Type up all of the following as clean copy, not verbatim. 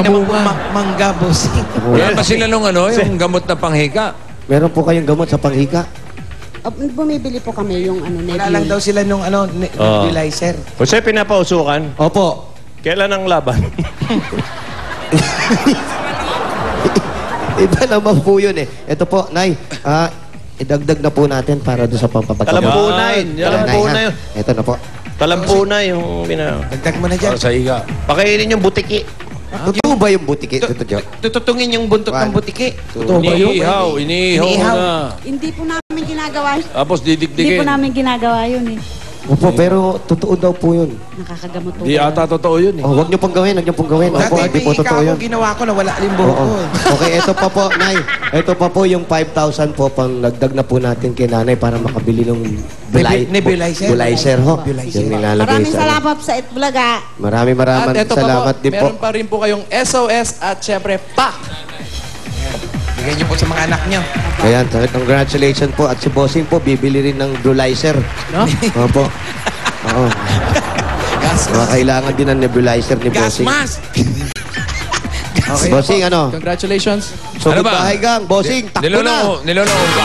naman po mangga, bossing. Wala ba sila nung ano, yung gamot na panghika? Meron po kayong gamot sa panghika? Bumibili po kami yung ano, Wala lang daw sila nung ano, nebulizer. Jose, pinapausukan. Opo. Kailan ang laban? Iba naman po yun eh. Ito po, Nay. Idagdag na po natin para doon sa pampapagkakas. Talampunay. Talampunay. Ito na po. Talampunay yung Dagdag mo na dyan. Sa iga. Pakainin yung butiki. Totoo ba yung butiki? Tututungin yung buntot ng butiki. Totoo ba yun? Iniihaw mo na. Hindi po namin ginagawa. Tapos didikdikin. Hindi po namin ginagawa yun eh. Opo, pero totoo daw po yun. Nakakagamot po. Di ata totoo yun eh. Oh, huwag niyo pong gawin, huwag niyo pong gawin. Dati Opo, hindi may po totoo ikaw yun. ginawa ko na wala rin buhok ko. Okay, ito pa po, Nay. Ito pa po yung 5,000 po pang nagdag na po natin kay Nanay para makabili ng Nebulizer. Nebulizer ho. Nebulizer. Yung nilalagay Maraming sa... salamat sa Itbulaga. Maraming At ito salamat pa po, din po. meron pa rin po kayong SOS at syempre PAK. Bigyan niyo po sa mga anak niyo. Ayan, congratulations po. At si Bossing po, bibili rin ng nebulizer. No? Opo. Oo. Kailangan din ng nebulizer ni Gas Bossing. mask! Okay. Bossing, ano? Congratulations. So, Ano ba? bahay gang. Bossing, takbo na. Niloloko ba?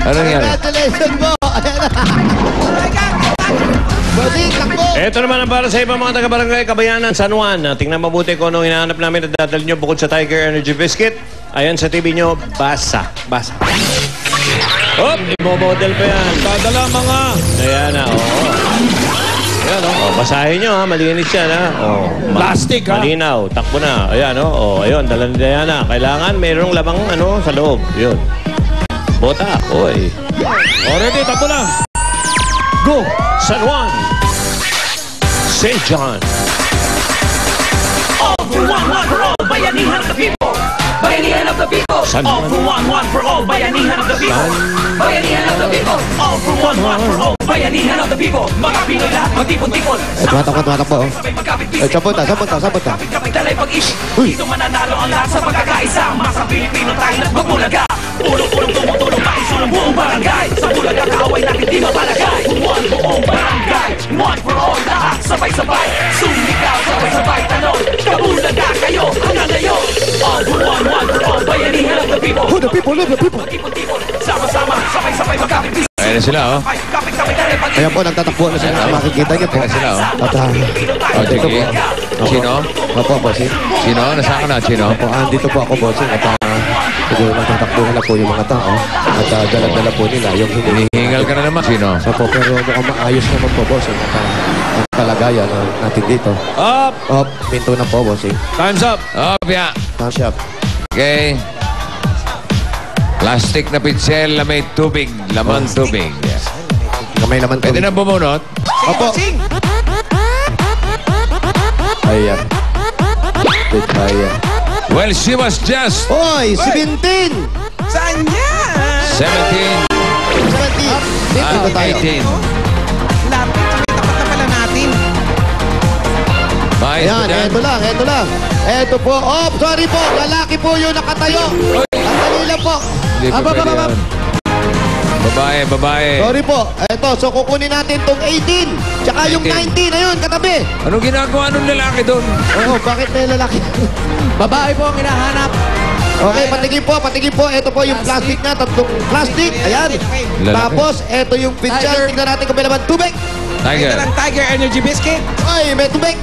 Ano nangyari? Congratulations po. Ayan na. Bossing, takbo. Ito naman ang para sa ibang mga taga-barangay Kabayanan, San Juan. Tingnan mabuti kung anong hinahanap namin at dadal nyo bukod sa Tiger Energy Biscuit. Ayan sa TV nyo, basa. Basa. Hop, imo-model pa yan. Dadala mga. Ayan na, oo. Ayan, oh. Basahin nyo, ha. Malinis yan, ha. Oh, Plastic, ha? Malinaw. Takbo na. Ayan, oh. Ayun, dala ni Diana. Kailangan mayroong labang, ano, sa loob. Yun. Bota. Oy. Already, takbo na. Go! San Juan! St. John! All for one for all, bayanihan of the people. Bayanihan of the people. All for one for all, bayanihan of the people. Bayanihan of the people. All for one for all, bayanihan of the people. Mga Pinoy lahat, magtipon-tipon. Tumatakbo. Sabot ta. Kapit dalay pag-ish. Dito mananalo ang lahat sa pagkakaisa. Masang Pilipino tayo nagbabulaga. Ulong-ulong tumutulong, maisulong buong barangay. Sa bulaga, kaaway natin di mapalagay. One buong barangay, one for all, lahat sabay-sabay. Sumikaw, sabay-sabay, tanong. Kabulaga kayo, hanggang ngayon. All for one for all, bayanihan of the people. Who the people, live the people. Tipon-tipon, sama-sama, sabay-sabay, magkapit. Ayan na sila, oh. Kapit-kapit dalay pag-ish. Ayan po, nagtatakbo na sila. Makikita niyo po. Ayan sila, oh. At, Oh, dito po. sige. Sino? Opo, Bossing. Sino? Nasaan ka na? Sino? Opo, dito po ako, Bossing. At siguro nagtatakbuhan na po yung mga tao. At dala-dala po nila yung Hinihingal ka na naman. Sino? So po, pero mukhang maayos naman po, Bossing. At ang kalagayan natin dito. Up! Minto na po, Bossing. Time's up! Up, yeah. Time shop. Okay. Plastic na pinsel na may tubig. Laman tubig. Kamay naman po. Pwede na bumunot? Opo. Ayan. Ayan. Well, she was just Hoy, 17! Saan yan? 17 17! Dito tayo. 18. Lapit, may tapat na pala natin. Ayan, eto lang. Eto po. Oh, sorry po. Lalaki po yung nakatayo. Ang dali lang po. Hindi pa pwede yun. Babae. Sorry po. Eto, so kukunin natin tong 18. Tsaka yung 19. Ayun, katabi. Anong ginagawa nung lalaki doon? Oo, bakit may lalaki? Babae po ang hinahanap. Okay, patigin po. Ito po yung plastic na. Tatlong plastic. Ayan. Lalaki. Tapos, ito yung pinsyan. Tingnan natin kung may laman. Tubig. Tiger. Ito lang Tiger Energy Biscuit. Ay, may tubig.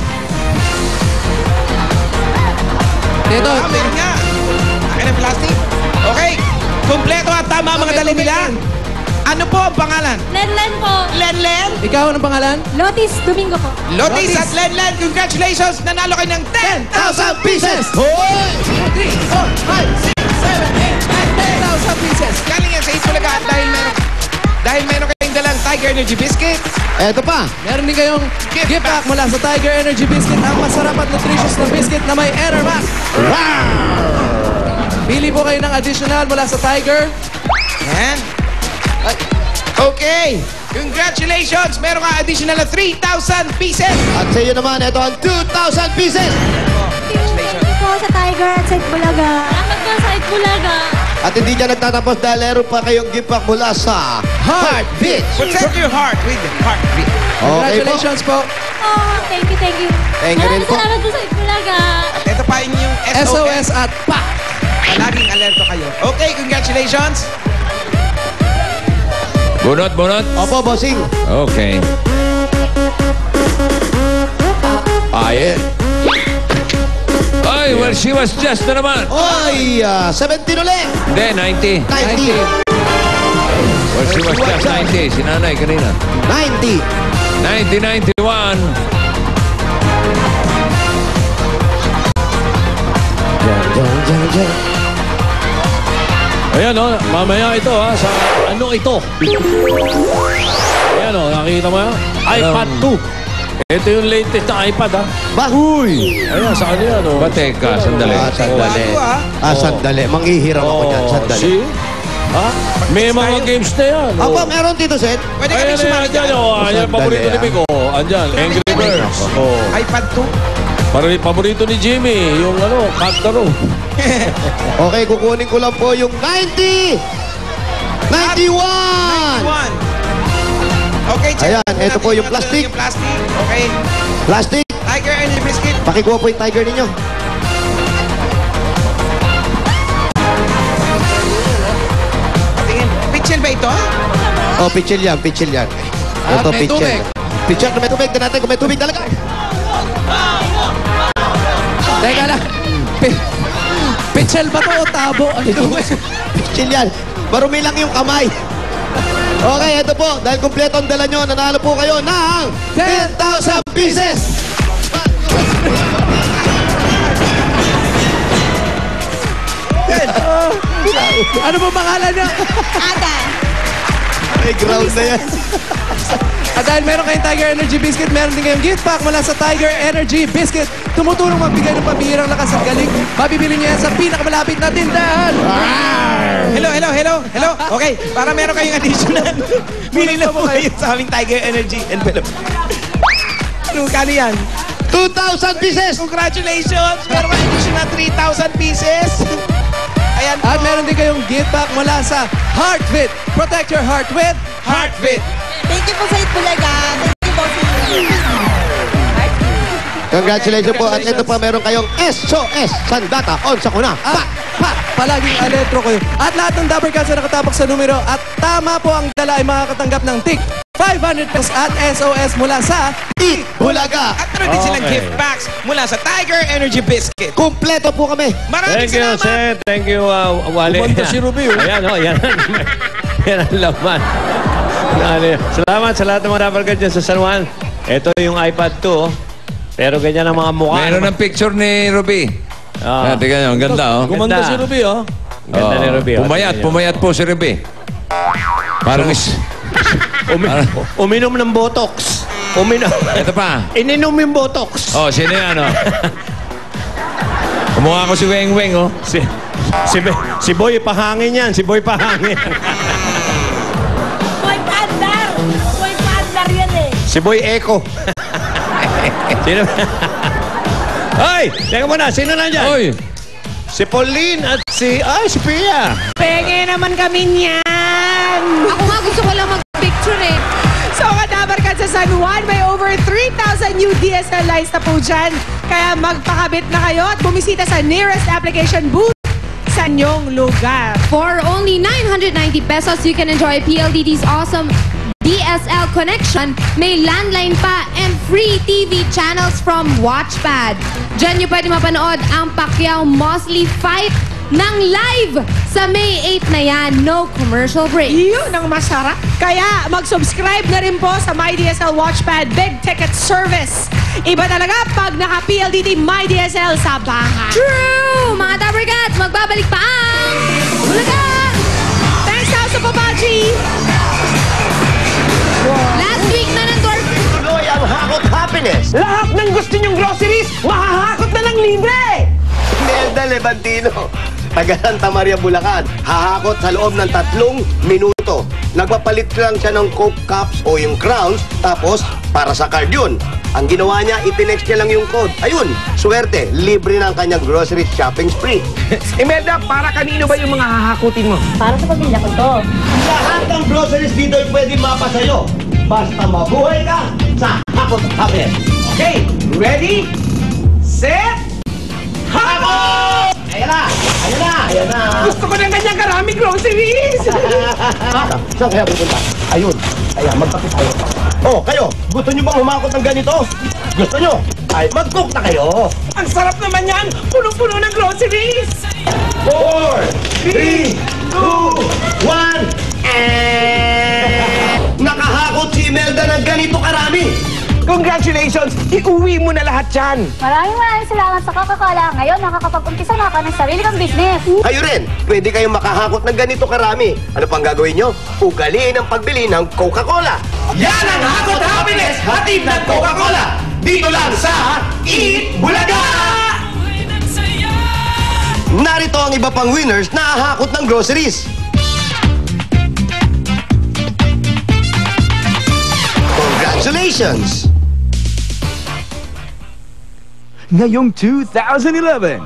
Dito. Meron nga. Akin ang plastic. Okay. Kompleto at tama mga dali nila. Ano po ang pangalan? Lenlen po. Lenlen? Ikaw, anong pangalan? Lotis Domingo po. Lotis at Lenlen, congratulations! Nanalo kayo ng 10,000 pieces! 2, 3, 4, 5, 6, 7, 8, 9, 10,000 pieces. Galing yan sa Itbulaga dahil meron kayong dalang Tiger Energy Biscuit. Eto pa. Meron din kayong gift pack mula sa Tiger Energy Biscuit. Ang masarap at nutritious na biscuit na may Enermax. Pili po kayo ng additional mula sa Tiger. Yan. Okay. Congratulations! Meron ka additional na 3,000 pieces. At sa iyo naman, ito ang 2,000 pieces. Thank you po sa Tiger at sa Itbulaga. Salamat po sa Itbulaga. At hindi dyan nagtatapos dahil meron pa kayong gift pack mula sa Heartbeat. Protect your heart with Heartbeat. Okay po. Congratulations po. Thank you, thank you. Thank you rin po. Salamat po sa Itbulaga. At ito pa yung SOS at PAK. Palaging alerto kayo. Okay, congratulations. Bunot, bunot. Opo, bossing. Okay. Ayan. Ay, well, she was just na naman. Oy, 17 ulit. Hindi, 90. 90. Well, she was just 90. Si nanay kanina. 90. 1991. Ayan o, mamaya ito ha, sa ano ito? Ayan o, nakikita mo yan? iPad 2. Ito yung latest na iPad ha. Bahuy. Ayan, sa kanila no. Ba, teka, sandali. Sandali. Bago, Sandali. Manghihiram ako dyan. Sandali. See? Ha? May mga games na yan. Opo, meron Tito Sen. Pwede kami Ayan, sumali ayan, dyan. oh, ayan, paborito ni Vic, oh. Andyan, Angry Birds. Oh. iPad 2. Paborito ni Jimmy, yung ano, Kangaroo. Okay, kukunin ko lang po yung 90. 91. 1. Okay, check. Ayan, ito po yung plastic. Yung plastic. Okay. Plastic. Tiger Energy Biscuit. Pakikuha po yung tiger ninyo. Tingin. Pitchel ba ito? Oh, pitchel yan. Pitchel yan. At Ito, may tubig. Pitchel na may tubig. Natin kung may tubig talaga. Teka lang. Pitchel ba to o tabo? Ano ito? Pitchel yan. Marumi lang yung kamay. Okay, ito po. Dahil kumpleto ang dala nyo, nanalo po kayo ng 10,000 pieces. Ano ba pangalan niya? Adan. May ground na yan. At dahil meron kayong Tiger Energy Biscuit, meron din kayong gift pack mula sa Tiger Energy Biscuit. Tumutulong magbigay ng pambihirang lakas at galing. Mabibili niyo yan sa pinakamalapit na tindahan. Hello. Okay, para meron kayong additional. Bili na po kayo sa aming Tiger Energy envelope. Ano, kano yan? 2,000 pieces. Congratulations! Meron kayong additional 3,000 pieces. Ayan po. At meron din kayong gift pack mula sa Heartfit. Protect your heart with Heartfit. Thank you po sa Itbulaga. Thank you po sa Congratulations po. At ito pa meron kayong SOS Sandata on sa kuna. palaging alerto kayo. At lahat ng Dabber Cats na nakatapak sa numero at tama po ang dala ay makakatanggap ng TIC 500 pesos at SOS mula sa Bulaga. At meron din silang gift packs mula sa Tiger Energy Biscuit. Kumpleto po kami. Maraming Thank you, salamat. Seth. Thank you, Wale. Kumanta si Ruby, oh. Ayan, oh, yan. Yan ang laman. Salamat sa lahat ng mga Dabber Cats dyan sa San Juan. Ito yung iPad 2, oh. Pero ganyan ang mga mukha. Meron ng picture ni Ruby. Ah. Tingnan nyo, ang ganda, oh. Gumanda Ganda. si Ruby, oh. Ganda ni Ruby. oh. Pumayat po si Ruby. Parang Uminom ng Botox. Ito pa. Ininom yung Botox. Oh, sino yan, oh? Kumukha ko si Weng Weng, oh. Si Boy Pahangin yan. Si Boy Pahangin. Boy Pandar! Boy Pandar yan eh. Si Boy Echo. Sino? Hoy! Teka muna. Sino nandyan? Oy! Si Pauline at si Pia. Penge naman kami niyan. Ako nga gusto ko lang mag-picture eh. So, Dabber Cats sa San Juan, may over 3,000 new DSL lines na po dyan. Kaya magpakabit na kayo at bumisita sa nearest application booth sa inyong lugar. For only 990 pesos, you can enjoy PLDT's awesome DSL connection, may landline pa, and free TV channels from Watchpad. Diyan nyo pwede mapanood ang Pacquiao-Mosley fight ng live sa May 8 na yan. No commercial break. Yun ang masarap. Kaya mag-subscribe na rin po sa MyDSL Watchpad Big Ticket Service. Iba talaga pag naka-PLDT MyDSL sa bahay. True! Mga Dabber Cats, magbabalik pa ang Bulaga! Thanks, House of Babaji! Last week na ng tour. Tuloy ang Hakot Happiness. Lahat ng gusto nyong groceries, mahahakot na ng libre! Imelda Levantino, taga Santa Maria, Bulacan. Hahakot sa loob ng 3 minuto. Nagpapalit lang siya ng Coke Cups o yung crowns, tapos para sa card yun. Ang ginawa niya, itinext niya lang yung code. Ayun, swerte, libre na ang kanyang grocery shopping spree. Imelda, para kanino ba yung mga hahakutin mo? Para sa pamilya ko to. Lahat ng groceries dito ay pwede mapa sa'yo. Basta mabuhay ka sa Hakot Happiness. Okay, ready, set, hakot! Ayan na! Ayan na! Ayan na! Gusto ko ng ganyang karaming groceries! Saan kaya pupunta? Ayun. Ayan, magkakit tayo. Oh, kayo, gusto nyo bang humakot ng ganito? Gusto nyo? Ay, mag-cook na kayo. Ang sarap naman yan! Punong-puno ng groceries! 4, 3, 2, 1, nakahakot si Imelda ng ganito karami. Congratulations! Iuwi mo na lahat yan! Maraming salamat sa Coca-Cola. Ngayon, nakakapag-umpisa na ako ng sarili kong business. Kayo rin, pwede kayong makahakot ng ganito karami. Ano pang gagawin nyo? Ugaliin ang pagbili ng Coca-Cola. Yan ang Hakot Happiness! Hatid ng Coca-Cola! Dito lang sa Eat Bulaga! Narito ang iba pang winners na hahakot ng groceries. Congratulations! Ngayong 2011,